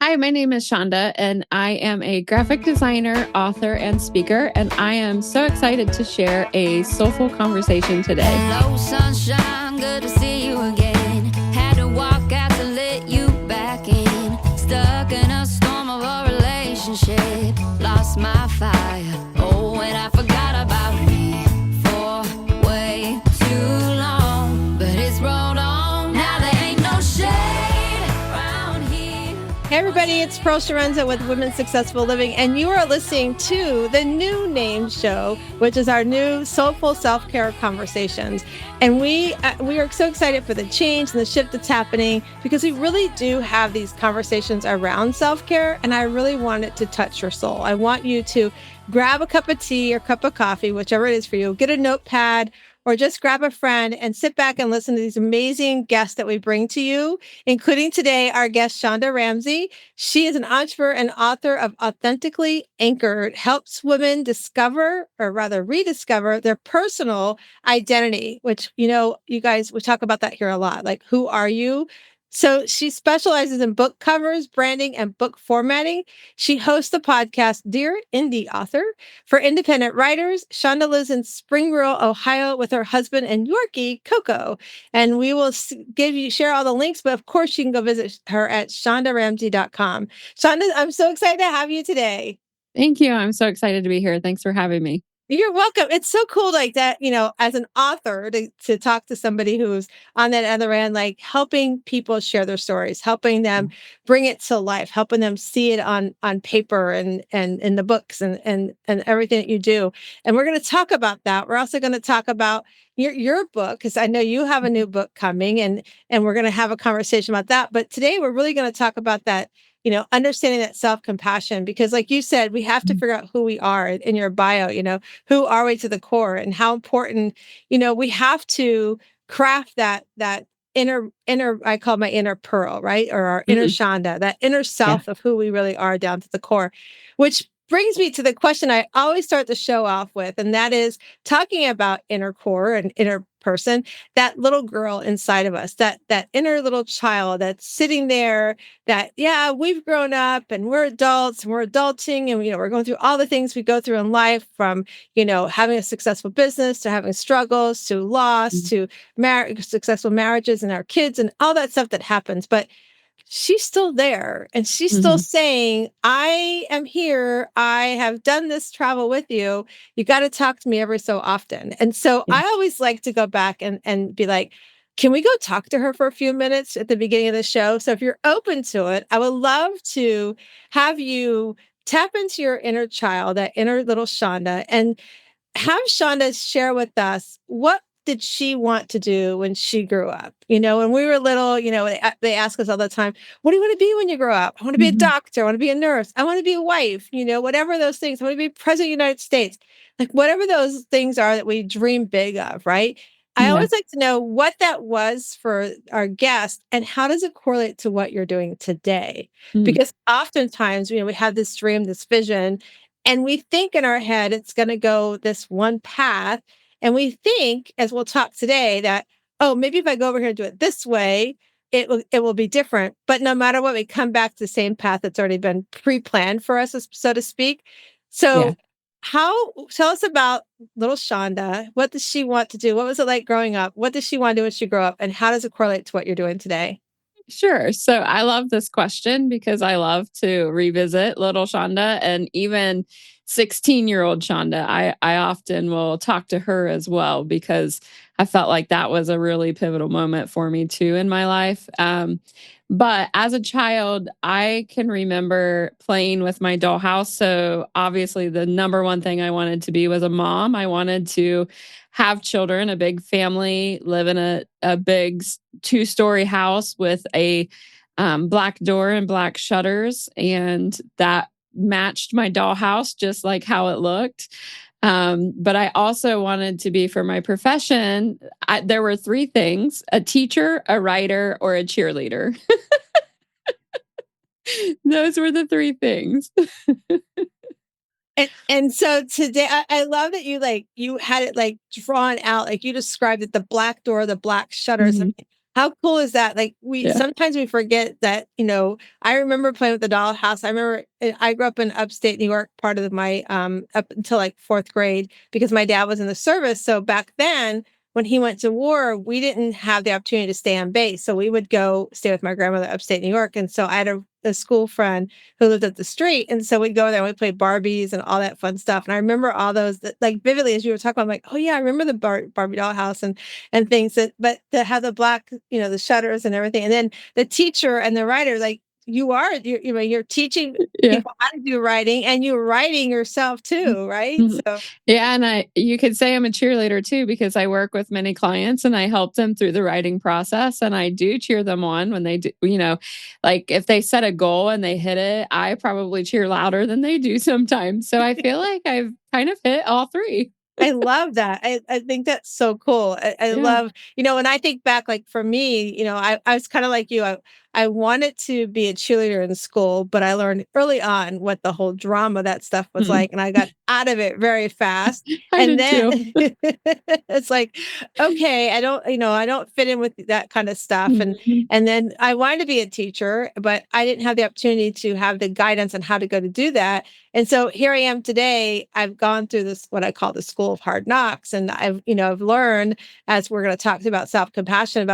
Hi, my name is Shonda, and I am a graphic designer, author, and speaker. And I am so excited to share a soulful conversation today. Hello, sunshine, good to see you again. Had to walk out to let you back in. Stuck in a storm of a relationship. Lost my fire. Oh, and I forgot about me for way too long. But it's rolled on. Now there ain't no shade around here. Hey everybody, it's Pearl Chiarenza with Women's Successful Living, and you are listening to the new name show, which is our new Soulful Self-Care Conversations. And we are so excited for the change and the shift that's happening because we really do have these conversations around self-care, and I really want it to touch your soul. I want you to grab a cup of tea or cup of coffee, whichever it is for you, get a notepad, or just grab a friend and sit back and listen to these amazing guests that we bring to you, including today our guest, Shonda Ramsey. She is an entrepreneur and author of Authentically Anchored, helps women discover, or rather rediscover, their personal identity, which, you guys, we talk about that here a lot. Like, who are you? So she specializes in book covers, branding, and book formatting. She hosts the podcast Dear Indie Author for independent writers. Shonda lives in Spring Rural, Ohio with her husband and Yorkie, Coco. And we will share all the links, but of course you can go visit her at shondaramsey.com. Shonda, I'm so excited to have you today. Thank you. I'm so excited to be here. Thanks for having me. You're welcome. It's so cool like that, as an author to talk to somebody who's on that other end, like helping people share their stories, helping them bring it to life, helping them see it on paper and in the books and everything that you do. And we're going to talk about that. We're also going to talk about your book, because I know you have a new book coming, and we're going to have a conversation about that. But today we're really going to talk about that, understanding that self-compassion, because like you said, we have to figure out who we are in your bio, who are we to the core, and how important, we have to craft that inner, I call my inner Pearl, right? Or our inner Shonda, that inner self of who we really are down to the core, which brings me to the question I always start the show off with, and that is talking about inner core and inner person, that little girl inside of us, that inner little child that's sitting there, that, yeah, we've grown up and we're adults and we're adulting, and, we're going through all the things we go through in life, from, having a successful business to having struggles to loss to successful marriages and our kids and all that stuff that happens. But she's still there, and she's still saying, I am here. I have done this travel with you. You got to talk to me every so often. And so I always like to go back and be like, can we go talk to her for a few minutes at the beginning of the show? So if you're open to it, I would love to have you tap into your inner child, that inner little Shonda, and have Shonda share with us, what did she want to do when she grew up? When we were little, they ask us all the time, what do you want to be when you grow up? I want to be a doctor. I want to be a nurse. I want to be a wife, whatever those things. I want to be president of the United States. Like, whatever those things are that we dream big of, right? I always like to know what that was for our guest, and how does it correlate to what you're doing today? Because oftentimes, we have this dream, this vision, and we think in our head it's going to go this one path. And we think, as we'll talk today, that, oh, maybe if I go over here and do it this way, it will be different. But no matter what, we come back to the same path that's already been pre-planned for us, so to speak. So tell us about little Shonda. What does she want to do? What was it like growing up? What does she want to do when she grew up? And how does it correlate to what you're doing today? Sure. So I love this question because I love to revisit little Shonda, and even 16-year-old Shonda. I often will talk to her as well, because I felt like that was a really pivotal moment for me too in my life. But as a child, I can remember playing with my dollhouse. So obviously the number one thing I wanted to be was a mom. I wanted to have children, a big family, live in a big 2-story house with a black door and black shutters. And that matched my dollhouse, just like how it looked. But I also wanted to be, for my profession, there were 3 things: a teacher, a writer, or a cheerleader. Those were the 3 things. And so today, I love that you had it like drawn out, like you described it, the black door, the black shutters. How cool is that? Like we Yeah. sometimes we forget that, I remember playing with the dollhouse. I remember I grew up in upstate New York, part of my up until like 4th grade because my dad was in the service. So back then, when he went to war, we didn't have the opportunity to stay on base. So we would go stay with my grandmother upstate New York. And so I had a school friend who lived up the street. And so we'd go there and we'd play Barbies and all that fun stuff. And I remember all those like vividly as you were talking about, I'm like, oh yeah, I remember the Barbie dollhouse and things that, but to have the black, the shutters and everything. And then the teacher and the writer, like you're teaching Yeah. people how to do writing and you're writing yourself too, right? Mhm. So Yeah, and you could say I'm a cheerleader too because I work with many clients and I help them through the writing process and I do cheer them on when they do, like if they set a goal and they hit it, I probably cheer louder than they do sometimes. So I feel like I've kind of hit all three. I love that. I think that's so cool. I Yeah. love, when I think back, like for me, I was kind of like you. I wanted to be a cheerleader in school, but I learned early on what the whole drama that stuff was Mhm. like, and I got out of it very fast. I And did then too. it's like, okay, I don't fit in with that kind of stuff. And Mhm. and then I wanted to be a teacher, but I didn't have the opportunity to have the guidance on how to go to do that. And so here I am today. I've gone through this, what I call the school of hard knocks. And I've learned, as we're going to talk about self-compassion,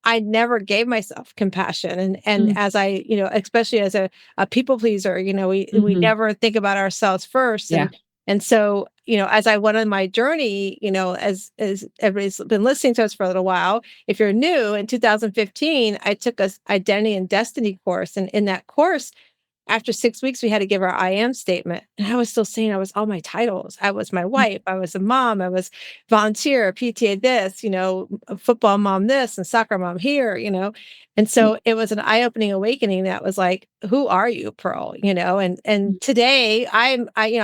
I never gave myself compassion. And Mm. as I, especially as a people pleaser, we Mhm. never think about ourselves first. Yeah. And so, as I went on my journey, as everybody's been listening to us for a little while, if you're new, in 2015, I took a identity and destiny course. And in that course, after 6 weeks, we had to give our I am statement. And I was still saying I was all my titles. I was my Mm. wife. I was a mom. I was volunteer, PTA this, a football mom this, and soccer mom here. And Mm. so it was an eye-opening awakening that was like, who are you, Pearl? And today I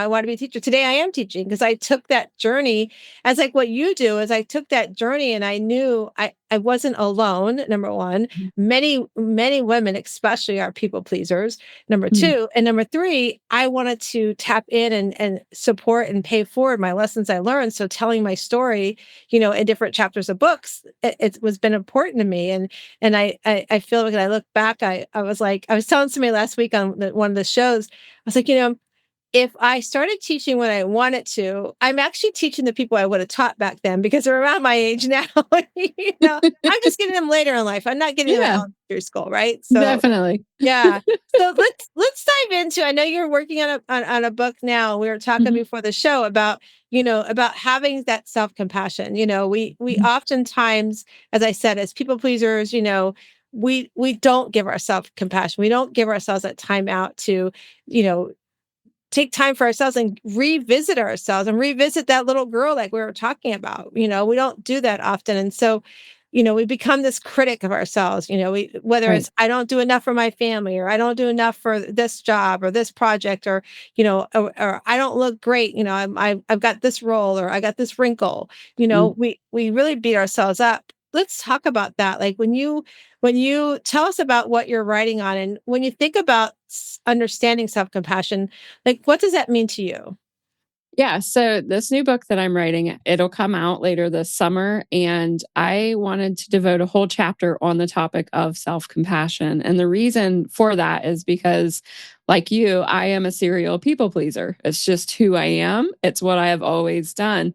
want to be a teacher. Today I am teaching because I took that journey as like what you do is I took that journey and I knew I wasn't alone, number one. Mhm. Many, many women, especially, are people pleasers. Number Mm. 2, and number 3, I wanted to tap in and support and pay forward my lessons I learned. So telling my story, in different chapters of books, it was been important to me. And I feel like when I look back, I was like, I was telling somebody last week on one of the shows, I was like, if I started teaching when I wanted to, I'm actually teaching the people I would have taught back then because they're around my age now. I'm just getting them later in life. I'm not getting them at Yeah, elementary school, right? So definitely. yeah. So let's dive into. I know you're working on a book now. We were talking Mhm. before the show about about having that self compassion. We Mhm. oftentimes, as I said, as people pleasers, we don't give ourselves compassion. We don't give ourselves that time out to you know take time for ourselves and revisit ourselves and revisit that little girl like we were talking about. We don't do that often. And so, we become this critic of ourselves, whether Right. it's I don't do enough for my family or I don't do enough for this job or this project or, or I don't look great, I've got this role or I got this wrinkle. Mm. We really beat ourselves up. Let's talk about that. Like when you tell us about what you're writing on and when you think about understanding self-compassion, like, what does that mean to you? Yeah, so this new book that I'm writing, it'll come out later this summer, and I wanted to devote a whole chapter on the topic of self-compassion, and the reason for that is because, like you, I am a serial people pleaser. It's just who I am. It's what I have always done,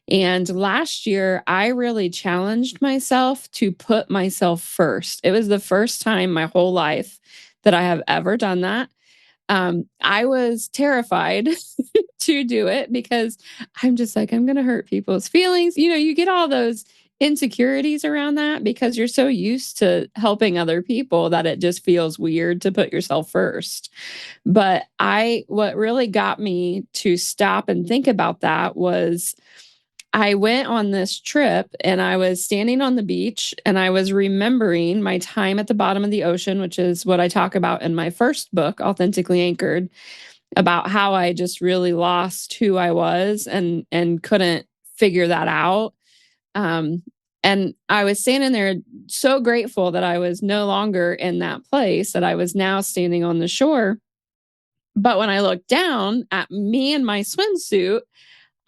and last year, I really challenged myself to put myself first. It was the first time my whole life that I have ever done that. I was terrified to do it because I'm just like, I'm going to hurt people's feelings. You get all those insecurities around that because you're so used to helping other people that it just feels weird to put yourself first. But what really got me to stop and think about that was I went on this trip and I was standing on the beach and I was remembering my time at the bottom of the ocean, which is what I talk about in my first book, Authentically Anchored, about how I just really lost who I was and couldn't figure that out. Um, and I was standing there so grateful that I was no longer in that place, that I was now standing on the shore. But when I looked down at me in my swimsuit,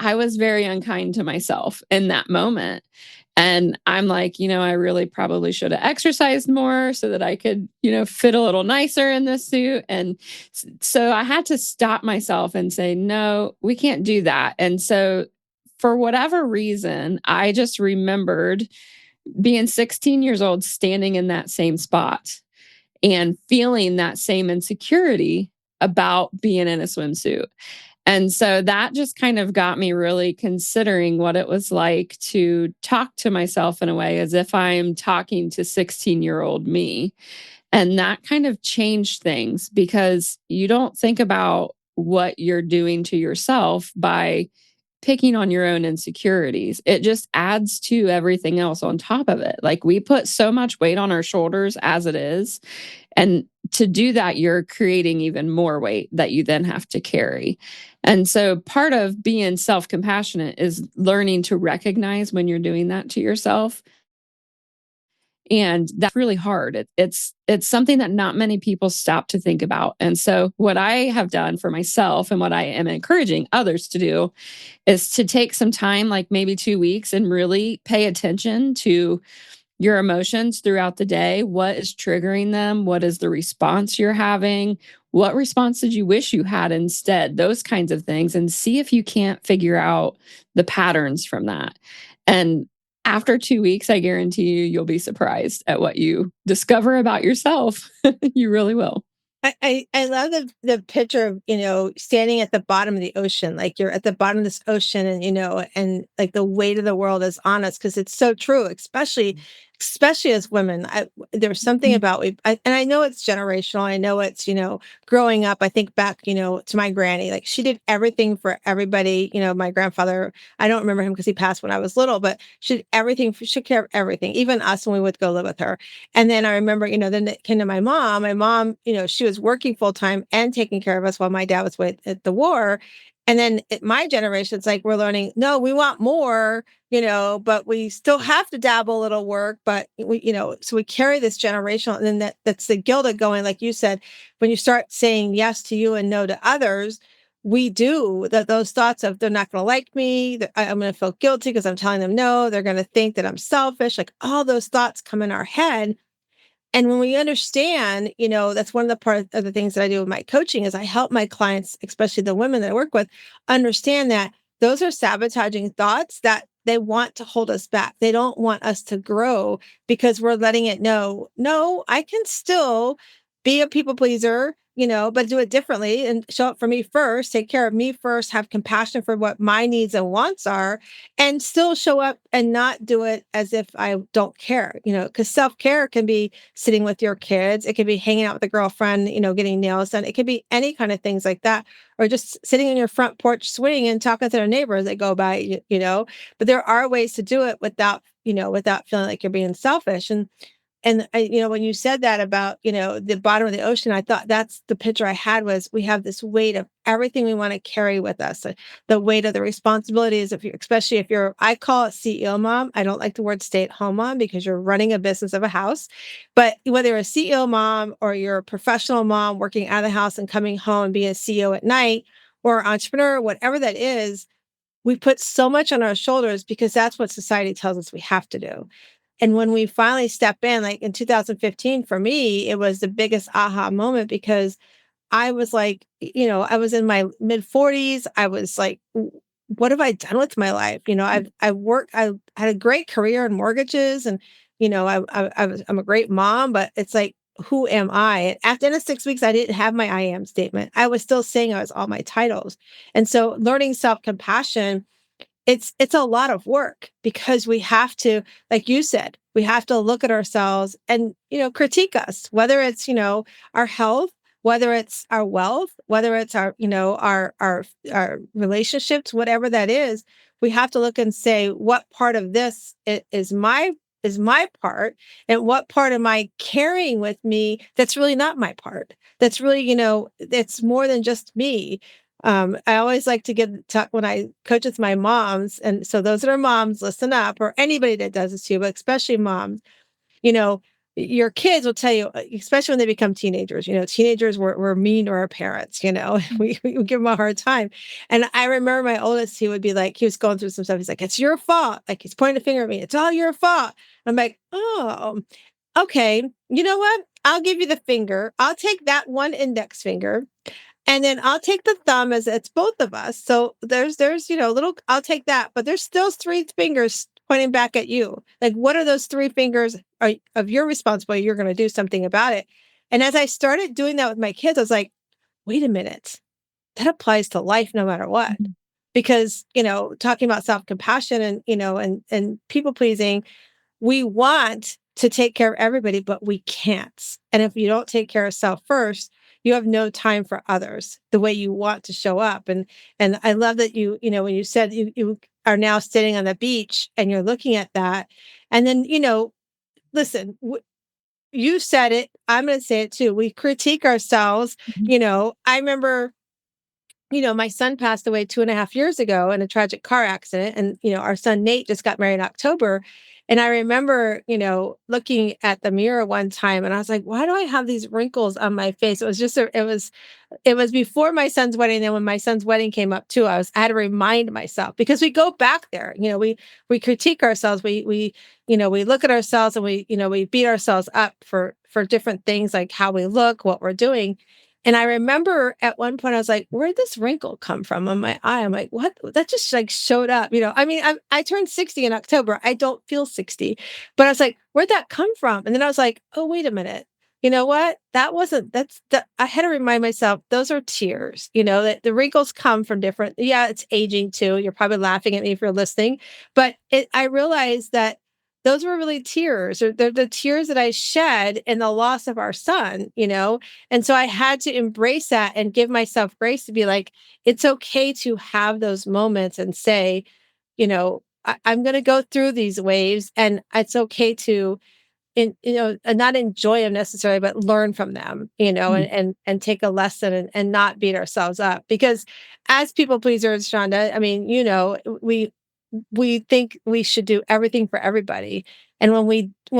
I was very unkind to myself in that moment. And I'm like, I really probably should have exercised more so that I could, fit a little nicer in this suit. And so I had to stop myself and say, no, we can't do that. And so for whatever reason, I just remembered being 16 years old, standing in that same spot and feeling that same insecurity about being in a swimsuit. And so that just kind of got me really considering what it was like to talk to myself in a way as if I'm talking to 16-year-old me. And that kind of changed things because you don't think about what you're doing to yourself by picking on your own insecurities. It just adds to everything else on top of it. Like we put so much weight on our shoulders as it is. And to do that, you're creating even more weight that you then have to carry. And so part of being self compassionate is learning to recognize when you're doing that to yourself. And that's really hard. It's something that not many people stop to think about. And so what I have done for myself and what I am encouraging others to do is to take some time, like maybe 2 weeks, and really pay attention to your emotions throughout the day. What is triggering them? What is the response you're having? What response did you wish you had instead? Those kinds of things, and see if you can't figure out the patterns from that. And after 2 weeks, I guarantee you'll be surprised at what you discover about yourself. You really will. I love the picture of, standing at the bottom of the ocean, like you're at the bottom of this ocean and, and like the weight of the world is on us because it's so true, especially as women. There's something about and I know it's generational. I know it's, growing up. I think back, to my granny, like she did everything for everybody. My grandfather, I don't remember him because he passed when I was little, but she did everything, she took care of everything, even us when we would go live with her. And then I remember, then it came to my mom. My mom, she was working full time and taking care of us while my dad was at the war. And then at my generation, it's like we're learning, no, we want more, but we still have to dabble a little work. But we, so we carry this generational, and then that's the guilt of going, like you said, when you start saying yes to you and no to others, we do that. Those thoughts of they're not going to like me, that I'm going to feel guilty because I'm telling them no, they're going to think that I'm selfish. Like all those thoughts come in our head. And when we understand, that's one of the part of the things that I do with my coaching is I help my clients, especially the women that I work with, understand that those are sabotaging thoughts that they want to hold us back. They don't want us to grow because we're letting it know, no, I can still be a people pleaser, but do it differently and show up for me first, take care of me first, have compassion for what my needs and wants are, and still show up and not do it as if I don't care, because self-care can be sitting with your kids. It could be hanging out with a girlfriend, getting nails done. It could be any kind of things like that, or just sitting on your front porch swing and talking to their neighbors that go by, but there are ways to do it without feeling like you're being selfish. And I, when you said that about, the bottom of the ocean, I thought that's the picture I had was we have this weight of everything we want to carry with us. The weight of the responsibilities, especially if you're, I call it CEO mom. I don't like the word stay-at-home mom because you're running a business of a house. But whether you're a CEO mom or you're a professional mom working out of the house and coming home and being a CEO at night, or entrepreneur, whatever that is, we put so much on our shoulders because that's what society tells us we have to do. And when we finally step in, like in 2015, for me, it was the biggest aha moment because I was like, I was in my mid 40s. I was like, what have I done with my life? I worked, I had a great career in mortgages and, I'm a great mom, but it's like, who am I? And after the 6 weeks, I didn't have my I am statement. I was still saying I was all my titles. And so learning self-compassion, it's a lot of work because we have to, like you said, we have to look at ourselves and, critique us, whether it's, our health, whether it's our wealth, whether it's our, our relationships, whatever that is, we have to look and say, what part of this is my part, and what part am I carrying with me that's really not my part? That's really, it's more than just me. I always like to talk when I coach with my moms. And so those that are moms, listen up, or anybody that does this too, but especially moms, you know, your kids will tell you, especially when they become teenagers, teenagers were mean to our parents, we would give them a hard time. And I remember my oldest, he would be like, he was going through some stuff. He's like, it's your fault. Like he's pointing a finger at me. It's all your fault. I'm like, oh, okay. You know what? I'll give you the finger. I'll take that one index finger. And then I'll take the thumb as it's both of us. So there's, little, I'll take that, but there's still three fingers pointing back at you. Like, what are those three fingers of your responsibility? You're going to do something about it. And as I started doing that with my kids, I was like, wait a minute, that applies to life no matter what. Mhm. Because, talking about self-compassion and, and people pleasing, we want to take care of everybody, but we can't. And if you don't take care of self first, you have no time for others the way you want to show up. And I love that when you said you are now sitting on the beach and you're looking at that. And then, listen, you said it. I'm going to say it too. We critique ourselves. Mhm. I remember my son passed away 2.5 years ago in a tragic car accident. And, our son Nate just got married in October. And I remember, looking at the mirror one time and I was like, why do I have these wrinkles on my face? It was just, it was before my son's wedding. Then when my son's wedding came up too, I had to remind myself because we go back there, we critique ourselves. We look at ourselves and we beat ourselves up for different things like how we look, what we're doing. And I remember at one point I was like, where'd this wrinkle come from on my eye? I'm like, what? That just like showed up, I mean, I turned 60 in October. I don't feel 60, but I was like, where'd that come from? And then I was like, oh, wait a minute. You know what? I had to remind myself, those are tears, that the wrinkles come from different, yeah, it's aging too. You're probably laughing at me if you're listening, but I realized that those were really tears, or they're the tears that I shed in the loss of our son. And so I had to embrace that and give myself grace to be like, it's okay to have those moments and say, I'm going to go through these waves and it's okay to and not enjoy them necessarily, but learn from them, Mhm. and take a lesson and not beat ourselves up. Because as people pleasers, Shonda, I mean, we think we should do everything for everybody. And when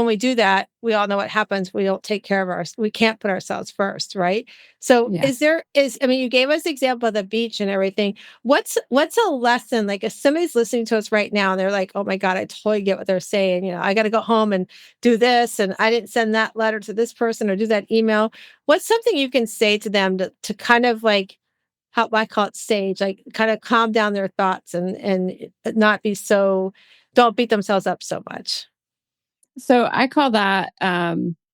we do that, we all know what happens. We don't take care of we can't put ourselves first, right? So Yeah. I mean, you gave us the example of the beach and everything. What's a lesson, like if somebody's listening to us right now and they're like, oh my God, I totally get what they're saying. I got to go home and do this, and I didn't send that letter to this person or do that email. What's something you can say to them to kind of like how I call it sage, like kind of calm down their thoughts and not be so, don't beat themselves up so much. So I call that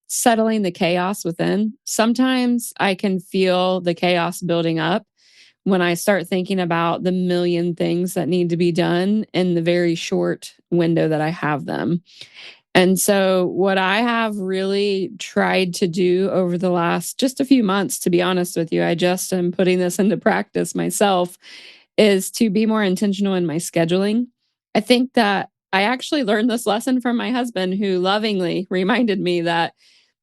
settling the chaos within. Sometimes I can feel the chaos building up when I start thinking about the million things that need to be done in the very short window that I have them. And so, what I have really tried to do over the last just a few months, to be honest with you, I just am putting this into practice myself, is to be more intentional in my scheduling. I think that I actually learned this lesson from my husband, who lovingly reminded me that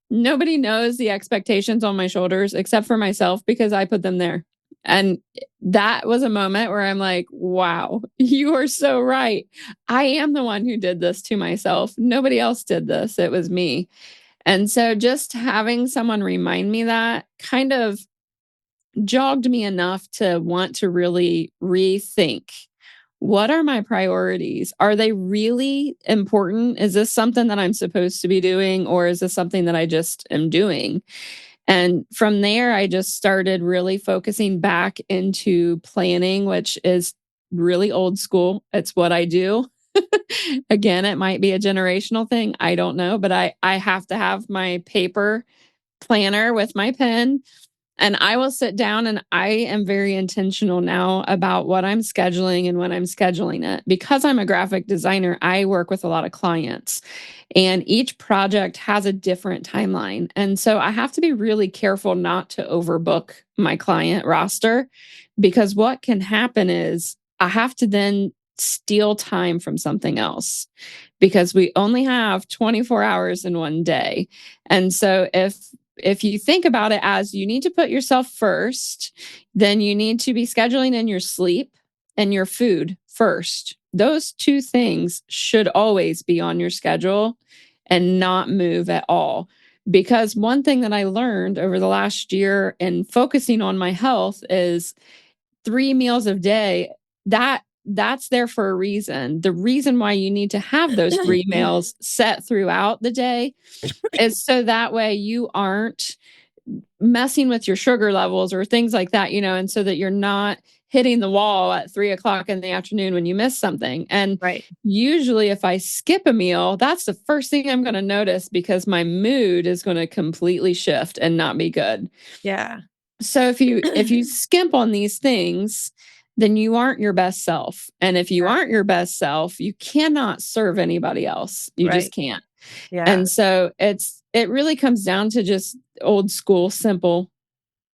nobody knows the expectations on my shoulders except for myself because I put them there. And that was a moment where I'm like, wow, you are so right. I am the one who did this to myself. Nobody else did this. It was me. And so just having someone remind me that kind of jogged me enough to want to really rethink, what are my priorities? Are they really important? Is this something that I'm supposed to be doing, or is this something that I just am doing? And from there, I just started really focusing back into planning, which is really old school. It's what I do. Again, it might be a generational thing. I don't know, but I have to have my paper planner with my pen, and I will sit down and I am very intentional now about what I'm scheduling and when I'm scheduling it. Because I'm a graphic designer, I work with a lot of clients, and each project has a different timeline. And so I have to be really careful not to overbook my client roster, because what can happen is I have to then steal time from something else, because we only have 24 hours in one day. And so if you think about it as you need to put yourself first, then you need to be scheduling in your sleep and your food first. Those two things should always be on your schedule. and not move at all. Because one thing that I learned over the last year in focusing on my health is 3 meals a day, that's there for a reason. The reason why you need to have those 3 meals set throughout the day is so that way you aren't messing with your sugar levels or things like that, and so that you're not hitting the wall at 3 o'clock in the afternoon when you miss something. And Right. usually, if I skip a meal, that's the first thing I'm going to notice because my mood is going to completely shift and not be good. Yeah. So if you skimp on these things, then you aren't your best self. And if you Yeah. aren't your best self, you cannot serve anybody else. You just Right. can't. Yeah. And so it really comes down to just old school simple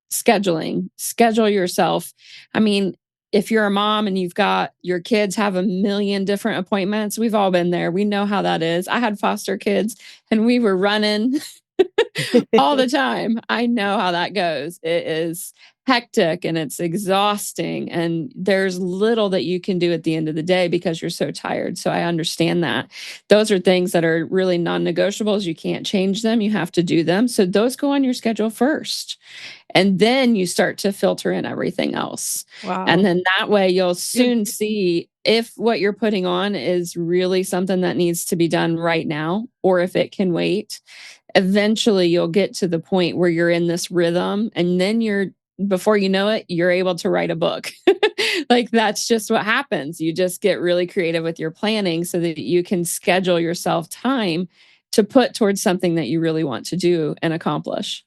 scheduling. Schedule yourself. I mean, if you're a mom and you've got your kids have a million different appointments, we've all been there. We know how that is. I had foster kids and we were running all the time. I know how that goes. It is hectic and it's exhausting, and there's little that you can do at the end of the day because you're so tired. So I understand that. Those are things that are really non-negotiables. You can't change them. You have to do them. So those go on your schedule first. And then you start to filter in everything else. And Wow. then that way you'll You soon see if what you're putting on is really something that needs to be done right now or if it can wait. Eventually you'll get to the point where you're in this rhythm, and then before you know it, you're able to write a book. Like that's just what happens. You just get really creative with your planning so that you can schedule yourself time to put towards something that you really want to do and accomplish.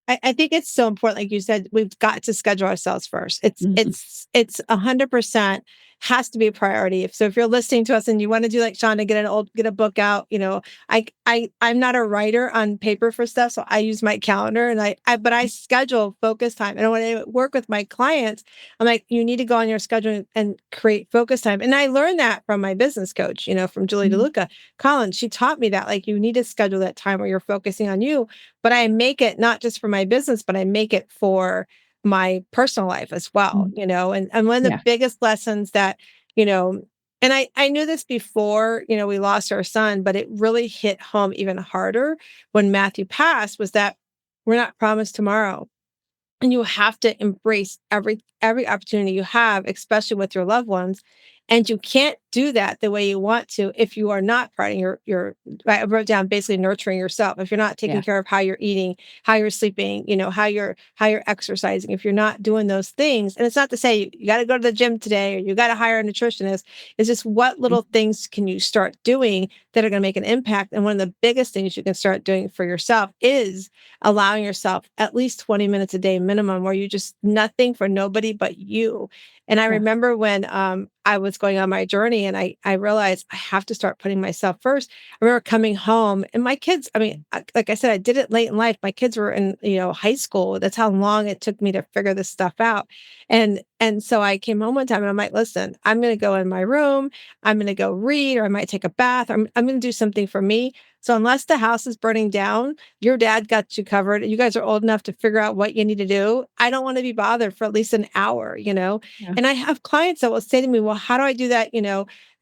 I think it's so important, like you said, we've got to schedule ourselves first. It's Mhm. it's it's 100% has to be a priority. If you're listening to us and you want to do like Shonda, get a book out, I'm not a writer on paper for stuff, so I use my calendar and but I schedule focus time. And when I work with my clients, I'm like, you need to go on your schedule and create focus time. And I learned that from my business coach, from Julie Mhm. DeLuca Collins. She taught me that, like, you need to schedule that time where you're focusing on you, but I make it not just for my business, but I make it for my personal life as well, Mhm. and one of the Yeah. biggest lessons that, you know, and I knew this before, we lost our son, but it really hit home even harder when Matthew passed, was that we're not promised tomorrow. And you have to embrace every opportunity you have, especially with your loved ones. And you can't do that the way you want to if you are not prioritizing your I wrote down basically nurturing yourself. If you're not taking Yeah. care of how you're eating, how you're sleeping, how you're exercising, if you're not doing those things. And it's not to say you got to go to the gym today or you got to hire a nutritionist. It's just what Mhm. little things can you start doing that are going to make an impact. And one of the biggest things you can start doing for yourself is allowing yourself at least 20 minutes a day minimum where you just nothing for nobody but you. And I Yeah. remember when I was going on my journey and I realized I have to start putting myself first. I remember coming home and my kids, I mean, like I said, I did it late in life. My kids were in, high school. That's how long it took me to figure this stuff out. And so I came home one time and I'm like, listen, I'm going to go in my room. I'm going to go read, or I might take a bath. I'm going to do something for me. So unless the house is burning down, your dad got you covered. You guys are old enough to figure out what you need to do. I don't want to be bothered for at least an hour. Yeah. And I have clients that will say to me, well, how do I do that?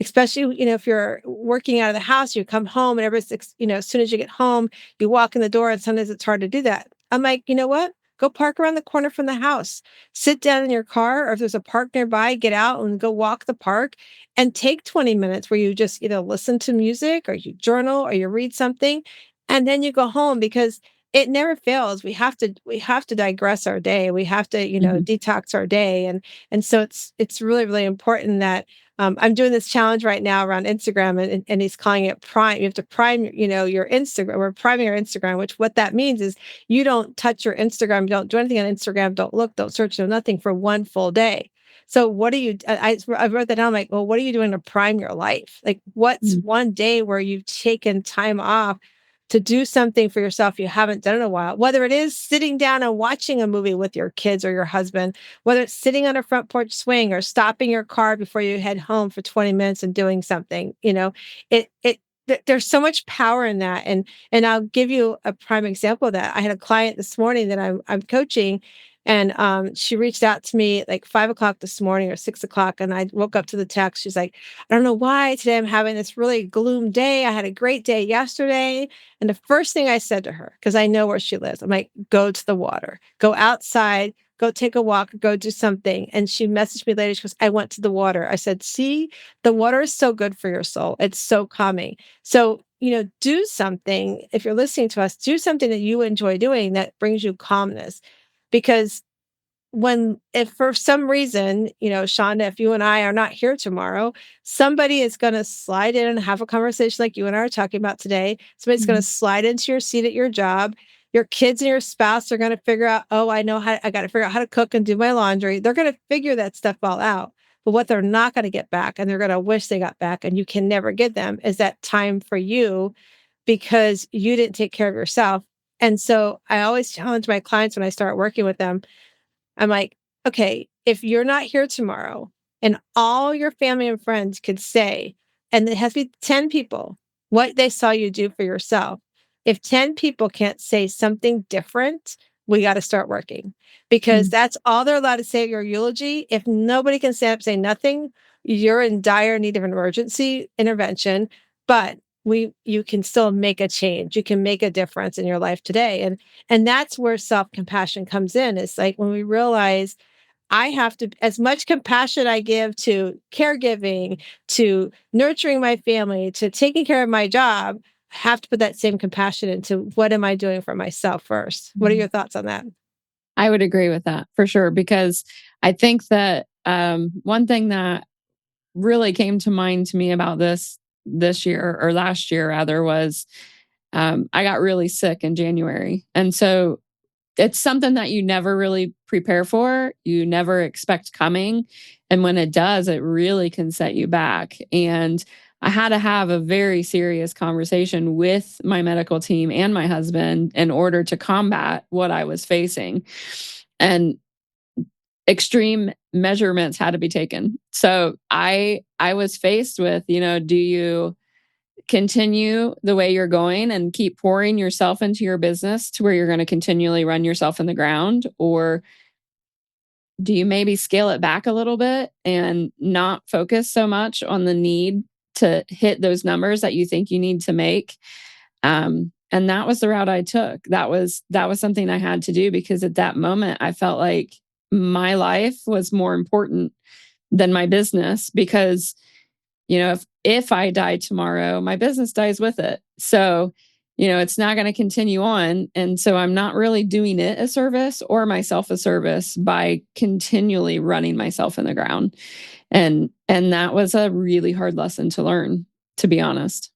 Especially, if you're working out of the house, you come home and as soon as you get home, you walk in the door and sometimes it's hard to do that. I'm like, you know what? Go park around the corner from the house. Sit down in your car, or if there's a park nearby, get out and go walk the park and take 20 minutes where you just either listen to music or you journal or you read something, and then you go home, because it never fails. We have to digress our day. We have to, Mhm. detox our day. And so it's really, really important that I'm doing this challenge right now around Instagram, and he's calling it prime. You have to prime, your Instagram. We're priming our Instagram, which what that means is you don't touch your Instagram, you don't do anything on Instagram, don't look, don't search, no nothing for one full day. So what do you, I wrote that down. I'm like, well, what are you doing to prime your life? Like, what's Mhm. one day where you've taken time off to do something for yourself you haven't done in a while? Whether it is sitting down and watching a movie with your kids or your husband, whether it's sitting on a front porch swing or stopping your car before you head home for 20 minutes and doing something, there's so much power in that. And I'll give you a prime example of that. I had a client this morning that I'm coaching, And she reached out to me at like 5 o'clock this morning or 6 o'clock. And I woke up to the text. She's like, I don't know why today I'm having this really gloom day. I had a great day yesterday. And the first thing I said to her, because I know where she lives, I'm like, go to the water, go outside, go take a walk, go do something. And she messaged me later. She goes, I went to the water. I said, see, the water is so good for your soul. It's so calming. So, do something. If you're listening to us, do something that you enjoy doing that brings you calmness. Because if for some reason, Shonda, if you and I are not here tomorrow, somebody is going to slide in and have a conversation like you and I are talking about today. Somebody's going to Mhm. slide into your seat at your job. Your kids and your spouse are going to figure out, oh, I got to figure out how to cook and do my laundry. They're going to figure that stuff all out. But what they're not going to get back, and they're going to wish they got back, and you can never get them, is that time for you because you didn't take care of yourself. And so I always challenge my clients when I start working with them. I'm like, okay, if you're not here tomorrow and all your family and friends could say, and it has to be 10 people, what they saw you do for yourself. If 10 people can't say something different, we got to start working because Mhm. that's all they're allowed to say at your eulogy. If nobody can stand up and say nothing, you're in dire need of an emergency intervention, but you can still make a change. You can make a difference in your life today. And that's where self-compassion comes in. It's like when we realize I have to, as much compassion I give to caregiving, to nurturing my family, to taking care of my job, I have to put that same compassion into what am I doing for myself first? What are Mhm. your thoughts on that? I would agree with that for sure because I think that one thing that really came to mind to me about this year or last year rather was I got really sick in January, and so it's something that you never really prepare for, you never expect coming, and when it does, it really can set you back. And I had to have a very serious conversation with my medical team and my husband in order to combat what I was facing. And extreme measurements had to be taken. So I was faced with, do you continue the way you're going and keep pouring yourself into your business to where you're going to continually run yourself in the ground? Or do you maybe scale it back a little bit and not focus so much on the need to hit those numbers that you think you need to make? And that was the route I took. That was something I had to do because at that moment I felt like my life was more important than my business because if I die tomorrow, my business dies with it. So, it's not going to continue on. And so I'm not really doing it a service or myself a service by continually running myself in the ground. And that was a really hard lesson to learn, to be honest.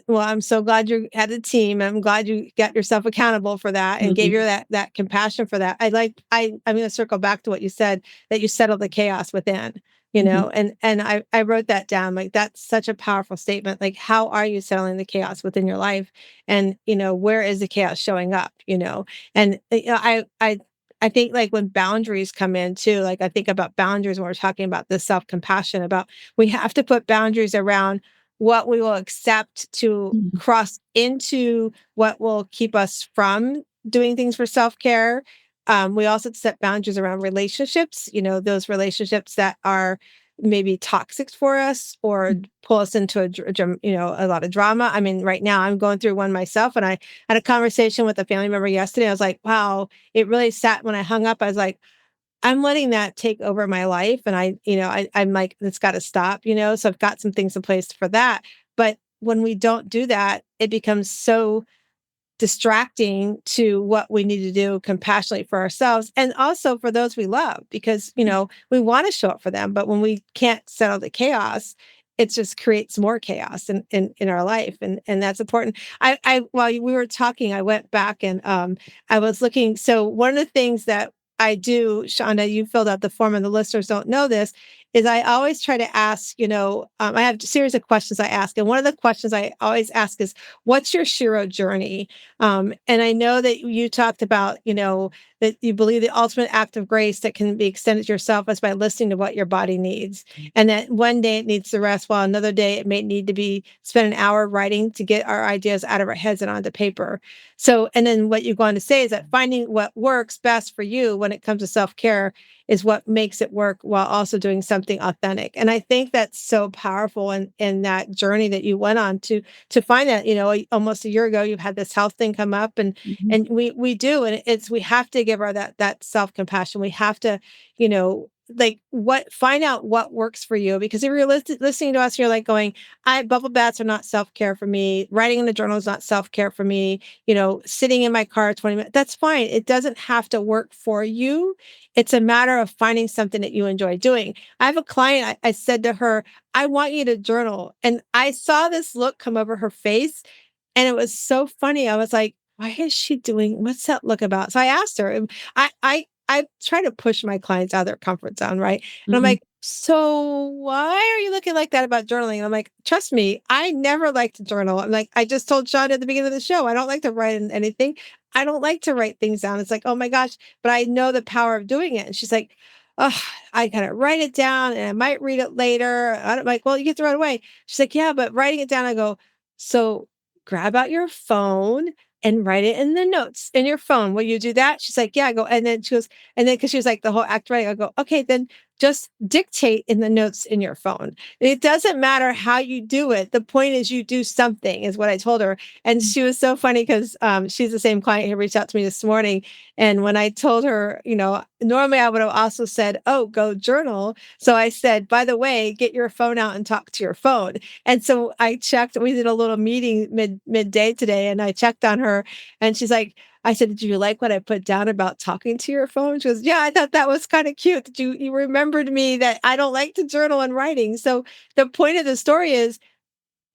Well, I'm so glad you had a team. I'm glad you got yourself accountable for that and gave Mhm. you that compassion for that. I'm going to circle back to what you said, that you settle the chaos within, Mhm. and I wrote that down. Like that's such a powerful statement. Like how are you settling the chaos within your life? And where is the chaos showing up, And I think like when boundaries come in too, like I think about boundaries when we're talking about the self-compassion about we have to put boundaries around what we will accept to Mhm. cross into what will keep us from doing things for self-care. We also set boundaries around relationships, those relationships that are maybe toxic for us or pull us into a lot of drama. I mean, right now I'm going through one myself and I had a conversation with a family member yesterday. I was like, wow, it really sat when I hung up. I was like, I'm letting that take over my life. And I'm like, it's got to stop, so I've got some things in place for that. But when we don't do that, it becomes so distracting to what we need to do compassionately for ourselves and also for those we love because, we want to show up for them. But when we can't settle the chaos, it just creates more chaos in our life. And that's important. While we were talking, I went back and I was looking. So one of the things that I do, Shonda, you filled out the form and the listeners don't know this, is I always try to ask, I have a series of questions I ask. And one of the questions I always ask is, what's your Shiro journey? And I know that you talked about, that you believe the ultimate act of grace that can be extended to yourself is by listening to what your body needs. And that one day it needs to rest, while another day it may need to be spend an hour writing to get our ideas out of our heads and onto paper. So, and then what you're going to say is that finding what works best for you when it comes to self-care is what makes it work while also doing something authentic. And I think that's so powerful in that journey that you went on to find that, almost a year ago, you've had this health thing come up, and Mhm. and we do, and we have to give her that self-compassion. We have to, like, find out what works for you, because if you're listening to us, you're like going, I bubble baths are not self-care for me. Writing in a journal is not self-care for me. Sitting in my car 20 minutes, that's fine. It doesn't have to work for you. It's a matter of finding something that you enjoy doing. I have a client, I said to her, I want you to journal. And I saw this look come over her face, and it was so funny. I was like, why is she doing, what's that look about? So I asked her, and I try to push my clients out of their comfort zone, right? And I'm Mhm. like, so why are you looking like that about journaling? And I'm like, trust me, I never like to journal. I'm like, I just told Sean at the beginning of the show, I don't like to write anything. I don't like to write things down. It's like, oh my gosh, but I know the power of doing it. And she's like, oh, I kind of write it down and I might read it later. I'm like, well, you get to throw it away. She's like, yeah, but writing it down, I go, so grab out your phone and write it in the notes in your phone. Will you do that? She's like, yeah. I go, and then she goes, and then because she was like the whole act writing, I go, okay, then just dictate in the notes in your phone. It doesn't matter how you do it. The point is you do something, is what I told her. And she was so funny because she's the same client who reached out to me this morning. And when I told her, normally I would have also said, oh, go journal. So I said, by the way, get your phone out and talk to your phone. And so I checked, we did a little meeting midday today, and I checked on her, and she's like, I said, did you like what I put down about talking to your phone? She goes, yeah, I thought that was kind of cute that you remembered me, that I don't like to journal and writing. So the point of the story is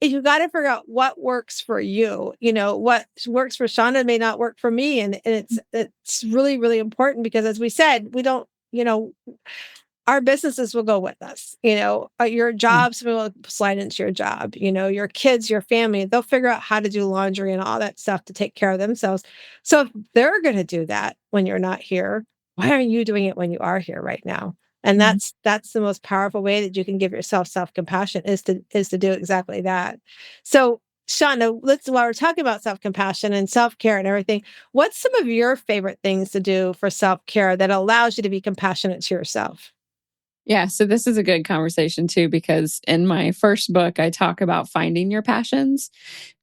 you got to figure out what works for you. What works for Shonda may not work for me. And it's really, really important, because as we said, we don't, our businesses will go with us. Your Yeah. jobs will slide into your job. Your kids, your family, they'll figure out how to do laundry and all that stuff to take care of themselves. So if they're going to do that when you're not here, why aren't you doing it when you are here right now? And Mhm. that's the most powerful way that you can give yourself self-compassion, is to do exactly that. So Shonda, while we're talking about self-compassion and self-care and everything, what's some of your favorite things to do for self-care that allows you to be compassionate to yourself? Yeah, so this is a good conversation too, because in my first book, I talk about finding your passions.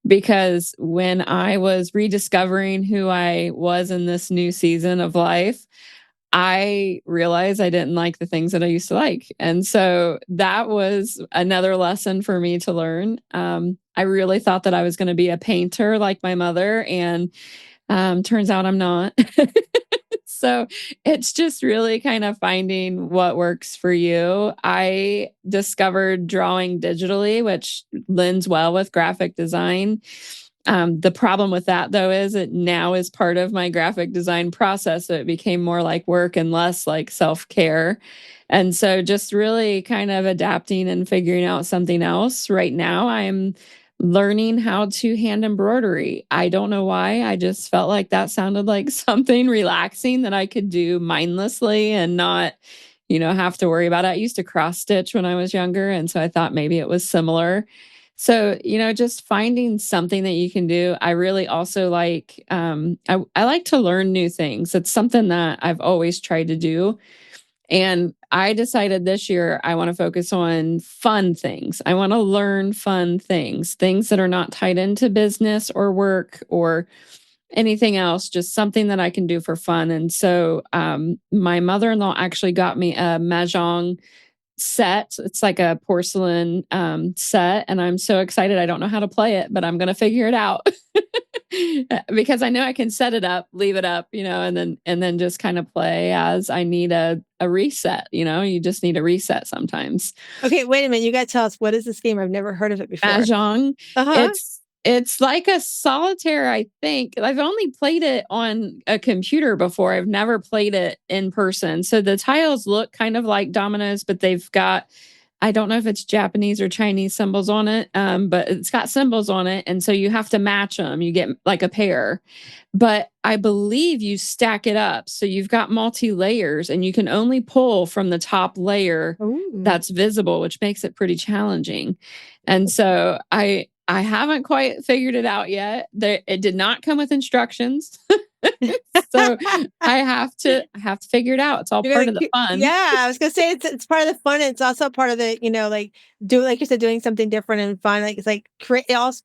Because when I was rediscovering who I was in this new season of life, I realized I didn't like the things that I used to like. And so that was another lesson for me to learn. I really thought that I was going to be a painter like my mother, and turns out I'm not. So it's just really kind of finding what works for you. I discovered drawing digitally, which lends well with graphic design. The problem with that, though, is it now is part of my graphic design process. So it became more like work and less like self care. And so just really kind of adapting and figuring out something else. Right now, I'm learning how to hand embroidery. I don't know why. I just felt like that sounded like something relaxing that I could do mindlessly and not, have to worry about it. I used to cross stitch when I was younger. And so I thought maybe it was similar. So, just finding something that you can do. I really also like, I like to learn new things. It's something that I've always tried to do. And I decided this year I want to focus on fun things. I want to learn fun things, things that are not tied into business or work or anything else, just something that I can do for fun. And so my mother in law actually got me a Mahjong set. It's like a porcelain set. And I'm so excited. I don't know how to play it, but I'm going to figure it out. Because I know I can set it up, leave it up, and then just kind of play as I need a reset. You just need a reset sometimes. Okay, wait a minute. You got to tell us, what is this game? I've never heard of it before. Mahjong, Uh-huh. it's It's like a solitaire, I think. I've only played it on a computer before. I've never played it in person. So the tiles look kind of like dominoes, but they've got, I don't know if it's Japanese or Chinese symbols on it, but it's got symbols on it. And so you have to match them. You get like a pair. But I believe you stack it up. So you've got multi layers and you can only pull from the top layer Ooh. that's visible, which makes it pretty challenging. And so I haven't quite figured it out yet. It did not come with instructions. So I have to figure it out. It's all You're part gonna of the keep fun. yeah, I was gonna say it's part of the fun, it's also part of the, like, like you said, doing something different and fun, like, it's like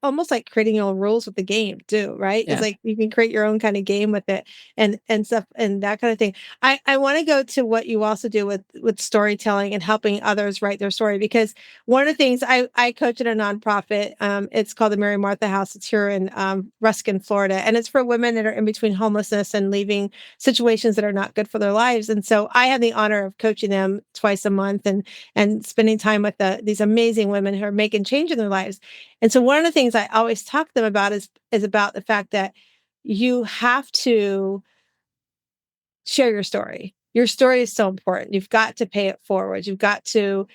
almost like creating your own rules with the game too, right? It's Yeah. like you can create your own kinda game with it and stuff and that kinda thing. I wanna go to what you also do with storytelling and helping others write their story, because one of the things I coach at a nonprofit, it's called the Mary Martha House, it's here in, Ruskin, Florida, and it's for women that are in between homelessness and leaving situations that are not good for their lives. And so I have the honor of coaching them twice a month and spending time with these amazing women who are making change in their lives. And so one of the things I always talk to them about is about the fact that you have to share your story. Your story is so important. You've got to pay it forward. You've got to,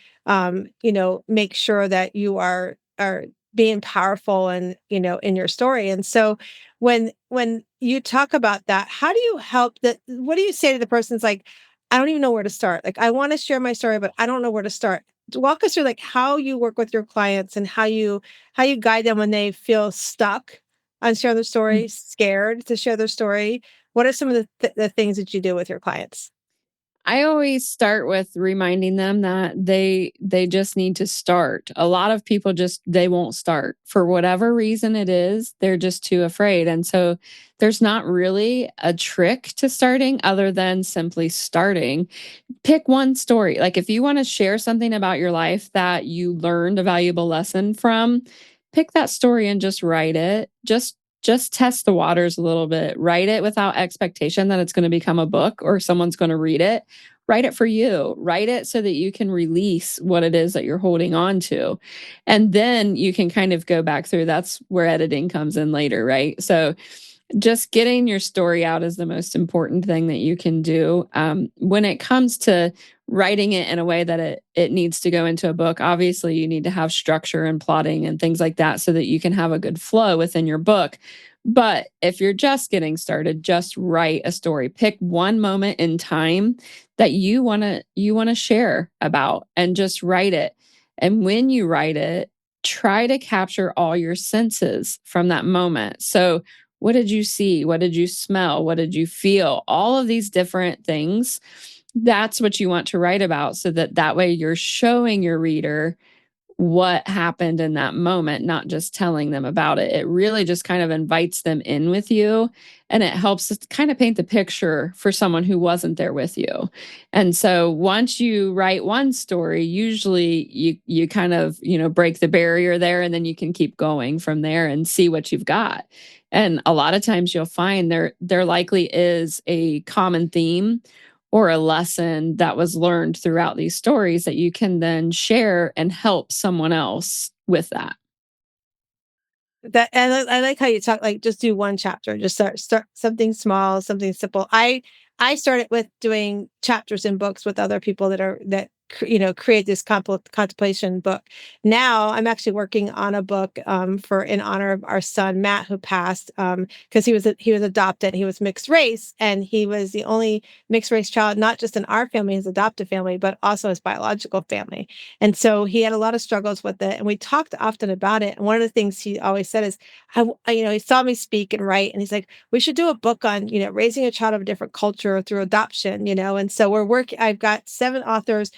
make sure that you are being powerful and in your story. And so, when you talk about that, how do you help? That what do you say to the person's like, I don't even know where to start. Like, I want to share my story, but I don't know where to start. Walk us through like how you work with your clients and how you guide them when they feel stuck on sharing their story, scared to share their story. What are some of the things that you do with your clients? I always start with reminding them that they just need to start. A lot of people just they won't start. For whatever reason it is, they're just too afraid. And so there's not really a trick to starting other than simply starting. Pick one story. Like if you want to share something about your life that you learned a valuable lesson from, pick that story and just write it. Just test the waters a little bit. Write it without expectation that it's going to become a book or someone's going to read it. Write it for you. Write it so that you can release what it is that you're holding on to. And then you can kind of go back through. That's where editing comes in later, right? So just getting your story out is the most important thing that you can do. When it comes to writing it in a way that it needs to go into a book, obviously you need to have structure and plotting and things like that so that you can have a good flow within your book. But if you're just getting started, just write a story. Pick one moment in time that you want to share about and just write it. And when you write it, try to capture all your senses from that moment. So what did you see? What did you smell? What did you feel? All of these different things. That's what you want to write about so that that way you're showing your reader what happened in that moment, not just telling them about it. It really just kind of invites them in with you and it helps kind of paint the picture for someone who wasn't there with you. And so once you write one story, usually you kind of, break the barrier there and then you can keep going from there and see what you've got. And a lot of times you'll find there likely is a common theme or a lesson that was learned throughout these stories that you can then share and help someone else with that. That and I like how you talk like just do one chapter, just start something small, something simple. I started with doing chapters in books with other people create this contemplation book. Now I'm actually working on a book for in honor of our son Matt who passed because he was adopted. He was mixed race and he was the only mixed race child not just in our family, his adoptive family, but also his biological family. And so he had a lot of struggles with it. And we talked often about it. And one of the things he always said is, he saw me speak and write, and he's like, we should do a book on, raising a child of a different culture through adoption, And so I've got 7 authors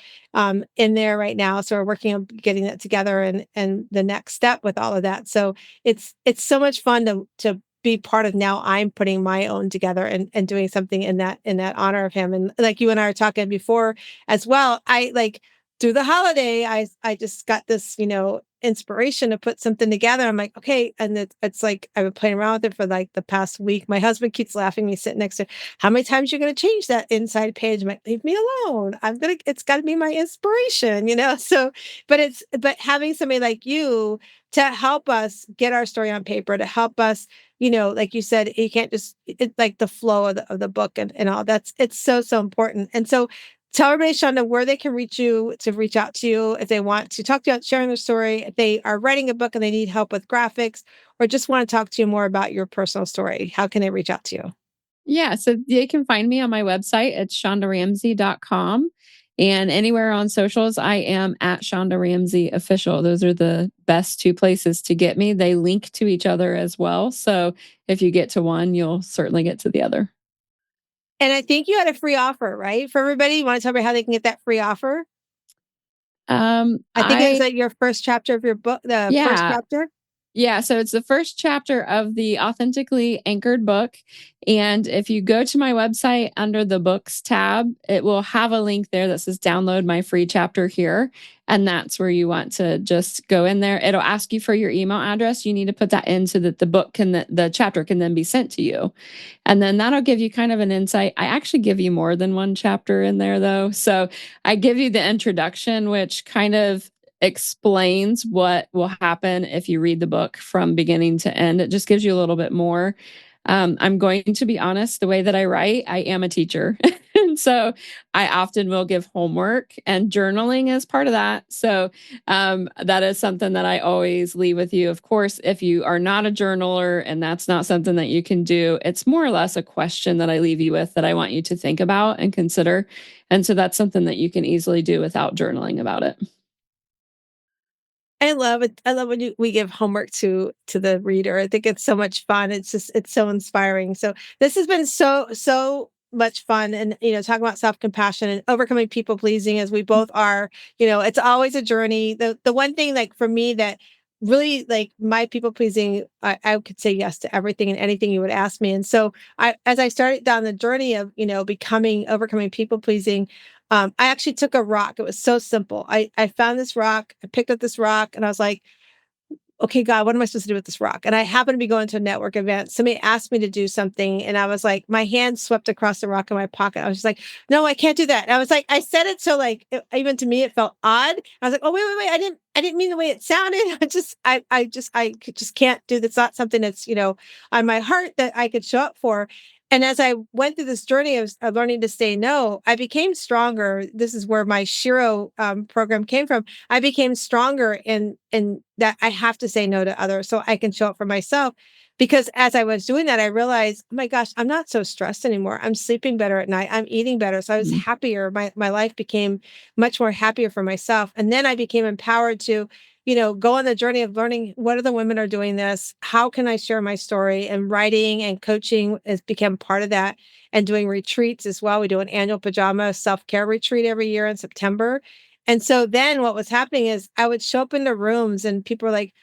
in there right now. So we're working on getting that together and the next step with all of that. So it's so much fun to be part of now. I'm putting my own together and doing something in that honor of him. And like you and I were talking before as well, I like through the holiday, I just got this, inspiration to put something together. I'm like, okay. And it's like, I've been playing around with it for like the past week. My husband keeps laughing, me sitting next to, how many times you're going to change that inside page? I'm like, leave me alone. It's got to be my inspiration, So, but having somebody like you to help us get our story on paper, to help us, like you said, you can't just, it's like the flow of the book and all it's so, so important. And so, tell everybody, Shonda, where they can reach you to reach out to you if they want to talk to you about sharing their story, if they are writing a book and they need help with graphics, or just want to talk to you more about your personal story. How can they reach out to you? Yeah, so they can find me on my website. It's shondaramsey.com. And anywhere on socials, I am at Shonda Ramsey Official. Those are the best two places to get me. They link to each other as well. So if you get to one, you'll certainly get to the other. And I think you had a free offer, right? For everybody, you want to tell me how they can get that free offer? I think it was I like your first chapter of your book, the first yeah, chapter. Yeah, so it's the first chapter of the Authentically Anchored book. And if you go to my website under the books tab, it will have a link there that says download my free chapter here. And that's where you want to just go in there. It'll ask you for your email address. You need to put that in so that the chapter can then be sent to you. And then that'll give you kind of an insight. I actually give you more than one chapter in there though. So I give you the introduction, which kind of explains what will happen if you read the book from beginning to end. It just gives you a little bit more. I'm going to be honest, the way that I write, I am a teacher. And so I often will give homework, and journaling is part of that. So that is something that I always leave with you. Of course, if you are not a journaler and that's not something that you can do, it's more or less a question that I leave you with that I want you to think about and consider. And so that's something that you can easily do without journaling about it. I love it. I love when we give homework to the reader. I think it's so much fun. It's so inspiring. So this has been so much fun, and talking about self-compassion and overcoming people pleasing as we both are. It's always a journey. The one thing, like, for me, that really, like, my people pleasing, I could say yes to everything and anything you would ask me. And so as I started down the journey of becoming overcoming people pleasing, I actually took a rock. It was so simple. I found this rock. I picked up this rock, and I was like, okay, God, what am I supposed to do with this rock? And I happened to be going to a network event. Somebody asked me to do something, and I was like, my hand swept across the rock in my pocket. I was just like, no, I can't do that. And I was like, I said it so, like, even to me, it felt odd. I was like, oh, wait. I didn't mean the way it sounded. I just can't do that's not something that's, on my heart that I could show up for. And as I went through this journey of learning to say no, I became stronger. This is where my Shiro program came from. I became stronger in that I have to say no to others so I can show up for myself. Because as I was doing that, I realized, oh my gosh, I'm not so stressed anymore. I'm sleeping better at night. I'm eating better. So I was Mhm. happier. My life became much more happier for myself. And then I became empowered to, go on the journey of learning what other women are doing this. How can I share my story? And writing and coaching has become part of that, and doing retreats as well. We do an annual pajama self-care retreat every year in September. And so then what was happening is I would show up into rooms and people were like,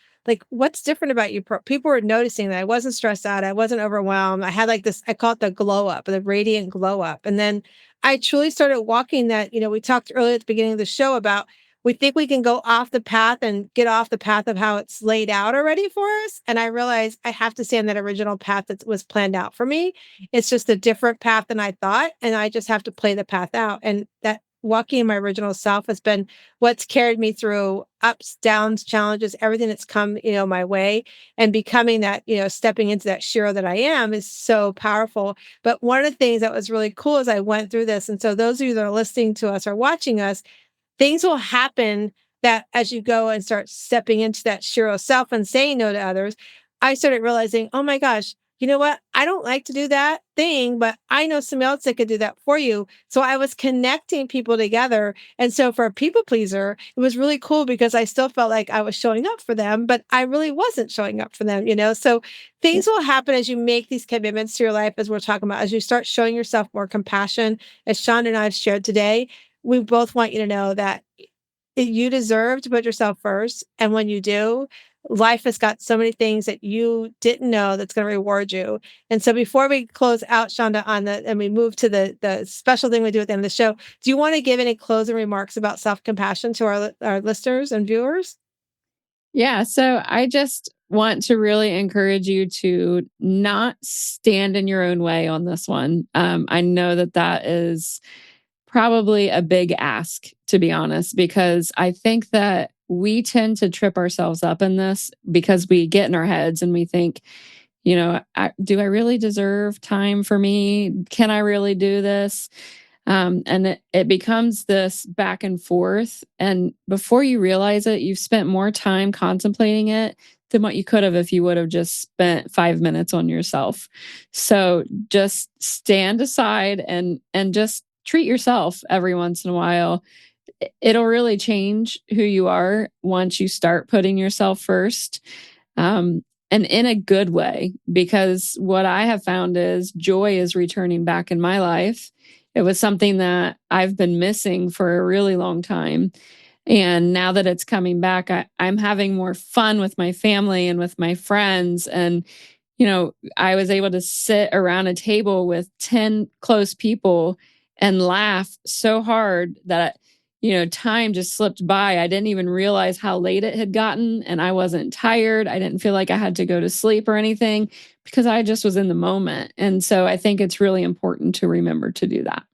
what's different about you? People were noticing that I wasn't stressed out. I wasn't overwhelmed. I had like this, I call it the glow up, the radiant glow up. And then I truly started walking that, we talked earlier at the beginning of the show about, we think we can go off the path and get off the path of how it's laid out already for us. And I realized I have to stay on that original path that was planned out for me. It's just a different path than I thought. And I just have to play the path out. And that walking in my original self has been what's carried me through ups, downs, challenges, everything that's come, my way. And becoming that, stepping into that Shiro that I am is so powerful. But one of the things that was really cool as I went through this, and so those of you that are listening to us or watching us, things will happen that as you go and start stepping into that Shiro self and saying no to others, I started realizing, oh my gosh, you know what? I don't like to do that thing, but I know somebody else that could do that for you. So I was connecting people together. And so for a people pleaser, it was really cool because I still felt like I was showing up for them, but I really wasn't showing up for them. So Yeah. things will happen as you make these commitments to your life, as we're talking about, as you start showing yourself more compassion, as Sean and I have shared today. We both want you to know that you deserve to put yourself first. And when you do, life has got so many things that you didn't know that's going to reward you. And so before we close out, Shonda, and we move to the special thing we do at the end of the show, do you want to give any closing remarks about self-compassion to our listeners and viewers? Yeah. So I just want to really encourage you to not stand in your own way on this one. I know that that is probably a big ask, to be honest, because I think that we tend to trip ourselves up in this because we get in our heads and we think, do I really deserve time for me? Can I really do this? And it becomes this back and forth. And before you realize it, you've spent more time contemplating it than what you could have if you would have just spent 5 minutes on yourself. So just stand aside and just treat yourself every once in a while. It'll really change who you are once you start putting yourself first. And in a good way, because what I have found is joy is returning back in my life. It was something that I've been missing for a really long time. And now that it's coming back, I'm having more fun with my family and with my friends. And, I was able to sit around a table with 10 close people and laugh so hard that, time just slipped by. I didn't even realize how late it had gotten. And I wasn't tired. I didn't feel like I had to go to sleep or anything because I just was in the moment. And so I think it's really important to remember to do that.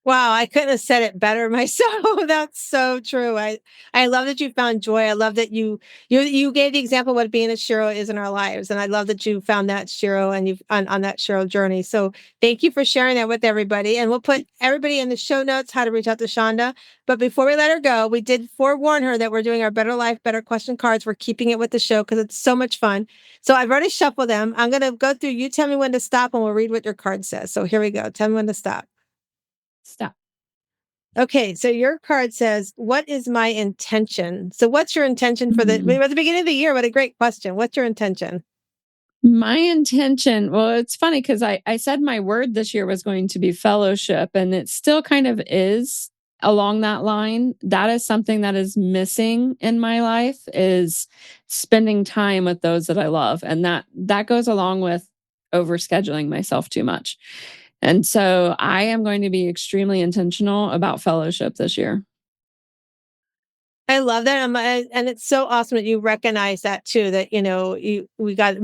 Wow, I couldn't have said it better myself. That's so true. I love that you found joy. I love that you gave the example of what being a Shiro is in our lives, and I love that you found that Shiro and you've on that Shiro journey. So thank you for sharing that with everybody, and we'll put everybody in the show notes how to reach out to Shonda. But before we let her go, we did forewarn her that we're doing our Better Life, Better Question cards. We're keeping it with the show because it's so much fun. So I've already shuffled them. I'm going to go through. You tell me when to stop, and we'll read what your card says. So here we go. Tell me when to stop. Stop. Okay, so your card says, "What is my intention?" So, what's your intention for Mm. at the beginning of the year? What a great question. What's your intention? My intention, well, it's funny because I said my word this year was going to be fellowship, and it still kind of is along that line. That is something that is missing in my life is spending time with those that I love. And that goes along with overscheduling myself too much. And so I am going to be extremely intentional about fellowship this year. I love that, and it's so awesome that you recognize that too. That we've got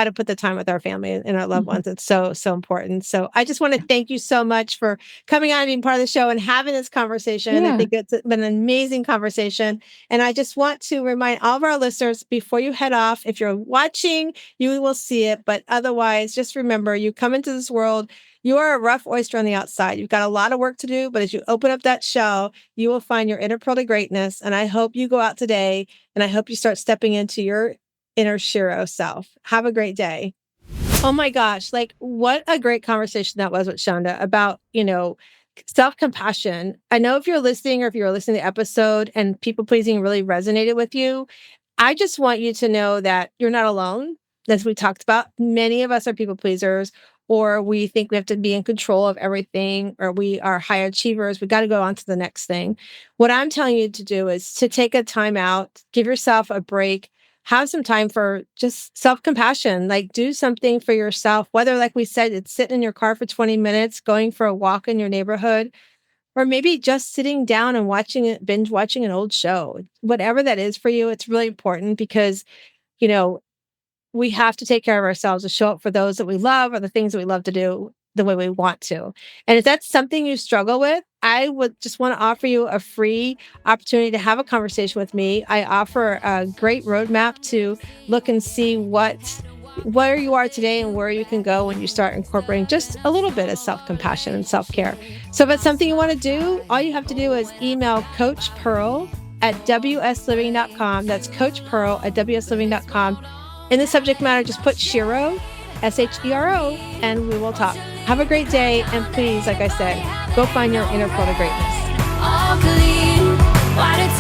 to put the time with our family and our loved Mhm. ones. It's so important. So I just want to thank you so much for coming on and being part of the show and having this conversation. I Yeah. think it's been an amazing conversation, and I just want to remind all of our listeners before you head off. If you're watching, you will see it, but otherwise, just remember: you come into this world. You are a rough oyster on the outside. You've got a lot of work to do, but as you open up that shell, you will find your inner pearl to greatness. And I hope you go out today and I hope you start stepping into your inner Shiro self. Have a great day. Oh my gosh. Like, what a great conversation that was with Shonda about, self compassion. I know if you're listening or if you're listening to the episode and people pleasing really resonated with you, I just want you to know that you're not alone. As we talked about, many of us are people pleasers, or we think we have to be in control of everything, or we are high achievers. We got to go on to the next thing. What I'm telling you to do is to take a time out, give yourself a break, have some time for just self compassion, like do something for yourself, whether, like we said, it's sitting in your car for 20 minutes, going for a walk in your neighborhood, or maybe just sitting down and binge watching an old show. Whatever that is for you, it's really important because, you know, we have to take care of ourselves to show up for those that we love or the things that we love to do the way we want to. And if that's something you struggle with, I would just want to offer you a free opportunity to have a conversation with me. I offer a great roadmap to look and see where you are today and where you can go when you start incorporating just a little bit of self-compassion and self-care. So if it's something you want to do, all you have to do is email Coach Pearl at wsliving.com. That's Coach Pearl at wsliving.com. In the subject matter, just put Shiro, Shero, and we will talk. Have a great day. And please, like I said, go find your inner pearl of greatness. All clean. Why did